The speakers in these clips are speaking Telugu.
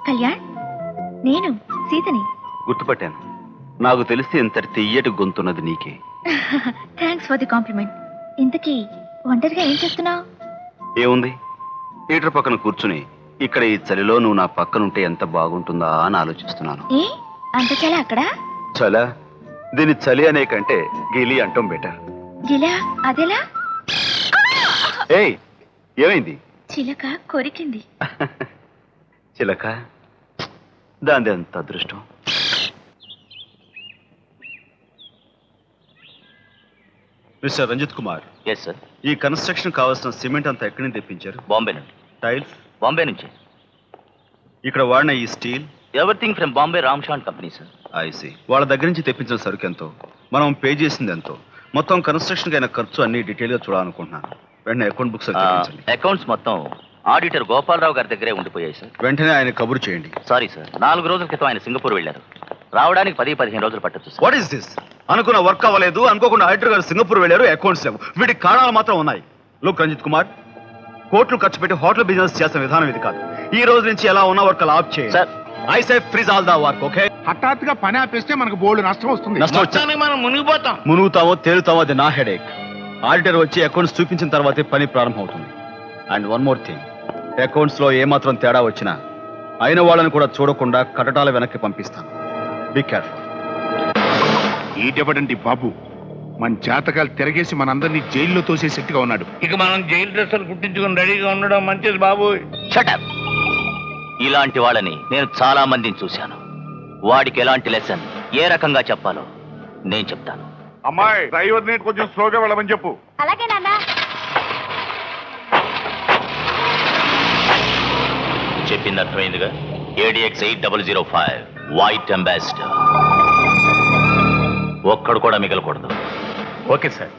కళ్యాణ్, నేను సీతని. గుర్తుపట్టాను. నాకు తెలిసి ఇంతటి తీయటి గొంతున్నది నీకే. Thanks for the compliment. ఇంతకీ ఒంటరిగా ఏం చేస్తున్నావు? ఏముంది, థియేటర్ పక్కన కూర్చుని ఇక్కడ ఈ చలిలో నువ్వు నా పక్కనుంటే ఎంత బాగుంటుందా అని ఆలోచిస్తున్నాను. ఏ అంత చలి అక్కడ? చలా? దీని చలి అనే కంటే గిలి అంటాం బెటర్. గిలా? అదెలా? ఏయ్, ఏమైంది? చిలక కొరికింది. చిలక? దాంది ఎంత అదృష్టం. Mister Ranjit Kumar. Yes sir. ఈ కన్స్ట్రక్షన్ కావాల్సిన సిమెంట్ అంతా ఎక్కడి నుంచి తెప్పించారు? బాంబే నుండి. టైల్స్? బాంబే నుంచి. ఇక్కడ వాడిన ఈ స్టీల్? ఎవ్రీథింగ్ ఫ్రమ్ బాంబే రామ్షాన్ కంపెనీ సార్. ఐసి. వాళ్ళ దగ్గర నుంచి తెప్పించిన సరుకు ఎంతో, మనం పే చేసింది ఎంతో, మొత్తం కన్స్ట్రక్షన్ అయిన ఖర్చు అన్ని డీటెయిల్ గా చూడాలనుకుంటున్నాను. వెంటనే అకౌంట్ బుక్స్ అకౌంట్స్ మొత్తం ఆడిటర్ గోపాలరావు గారి దగ్గరే ఉండిపోయాయి సార్. వెంటనే ఆయన కబురు చేయండి. సారీ సార్, 4 రోజుల క్రితం ఆయన సింగపూర్ వెళ్ళారు. రావడానికి 10-15 రోజులు పట్టొచ్చు. What is this? అనుకున్న వర్క్ అవ్వలేదు, అనుకోకుండా ఆడిటర్ గారు సింగపూర్ వెళ్ళారు, అకౌంట్స్ లేవు. వీటి కారణాలు మాత్రం ఉన్నాయి. లుక్ రంజిత్ కుమార్, కోట్లు ఖర్చు పెట్టి హోటల్ బిజినెస్ చేసిన విధానం ఇది కాదు. ఈ రోజు నుంచి ఎలా ఉన్న వర్క్ అలా ఆఫ్ చేయండి. Sir, I say freeze all the work. Okay? హఠాత్తుగా పని ఆపేస్తే మనకు బోల్డ్ నష్టం వస్తుంది. నష్టం వచ్చి మనం మునిగిపోతాం. మునుగుతామో తేలుతామో అది నా హెడేక్. ఆడిటర్ వచ్చి అకౌంట్స్ చూపించిన తర్వాతే పని ప్రారంభం అవుతుంది. And one more thing, accounts లో ఏమాత్రం తేడా వచ్చినా అయిన వాళ్ళని కూడా చూడకుండా కటటాల వెనక్కి పంపిస్తాను. Be careful. ఈటెవడండి బాబు, మన జాతకాలు తిరగేసి మనందరినీ జైల్లో తోసేసెట్టుగా ఉన్నాడు. ఇక మనం జైలు డ్రెస్సులు కుట్టించుకుని రెడీగా ఉండడం మంచిది బాబు. షటప్. ఇలాంటి వాళ్ళని నేను చాలా మందిని చూశాను. వాడికి ఎలాంటి లెసన్ ఏ రకంగా చెప్పాలో నేను చెప్తాను. అమ్మాయి, డ్రైవర్ ని కొంచెం స్లోగా వెళ్ళమని చెప్పు. అలాగే నాన్న. చెప్పింది అర్థమైందిగా? ADX 8005 white Ambassador. ఒక్కడు కూడా మిగలకూడదు. Okay sir.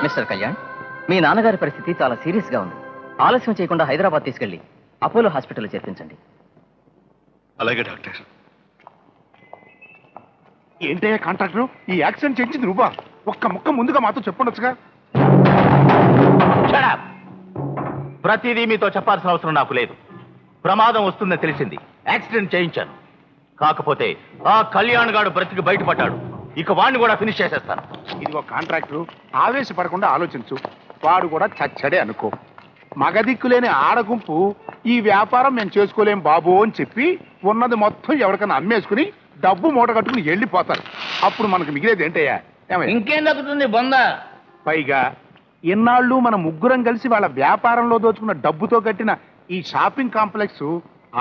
మిస్టర్ కళ్యాణ్, మీ నాన్నగారి పరిస్థితి చాలా సీరియస్ గా ఉంది. ఆలస్యం చేయకుండా హైదరాబాద్ తీసుకెళ్లి అపోలో హాస్పిటల్లో చేర్పించండి. అలాగే డాక్టర్. ఏంటయ్యా కాంట్రాక్టర్, ఈ యాక్సిడెంట్ చేయించింది నువ్వా? ఒక్క ముక్క ముందుగా మాతో చెప్పండొచ్చుగా. షటప్. ప్రతిదీ మీతో చెప్పాల్సిన అవసరం నాకు లేదు. ప్రమాదం వస్తుందని తెలిసింది, యాక్సిడెంట్ చేయించాను. కాకపోతే ఆ కళ్యాణ్ గాడు బ్రతికి బయటపడ్డాడు. ఇక వాడిని కూడా ఫినిష్ చేసేస్తాను. ఇదిగో కాంట్రాక్టర్, ఆవేశపడకుండా ఆలోచించు. వాడు కూడా చచ్చడే అనుకో. మగదిక్కులేని ఆడగుంపు ఈ వ్యాపారం మేము చేసుకోలేం బాబు అని చెప్పి ఉన్నది మొత్తం ఎవరికైనా అమ్మేసుకుని డబ్బు మూట కట్టుకుని వెళ్ళిపోతారు. అప్పుడు మనకు మిగిలేది ఏంటయ్యా? ఇంకేం దక్కుతుంది బొంద? పైగా ఇన్నాళ్ళు మన ముగ్గురం కలిసి వాళ్ళ వ్యాపారంలో దోచుకున్న డబ్బుతో కట్టిన ఈ షాపింగ్ కాంప్లెక్స్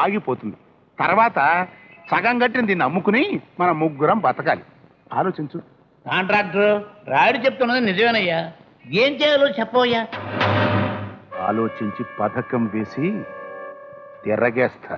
ఆగిపోతుంది. తర్వాత సగం కట్టిన దీన్ని అమ్ముకుని మన ముగ్గురం బతకాలి. ఆలోచించు. కాంట్రాక్టర్, రాయుడు చెప్తున్నది నిజమేనయ్యా. ఏం చేయాలో చెప్పవయ్యా. ఆలోచించి పథకం వేసి తిరగేస్తా.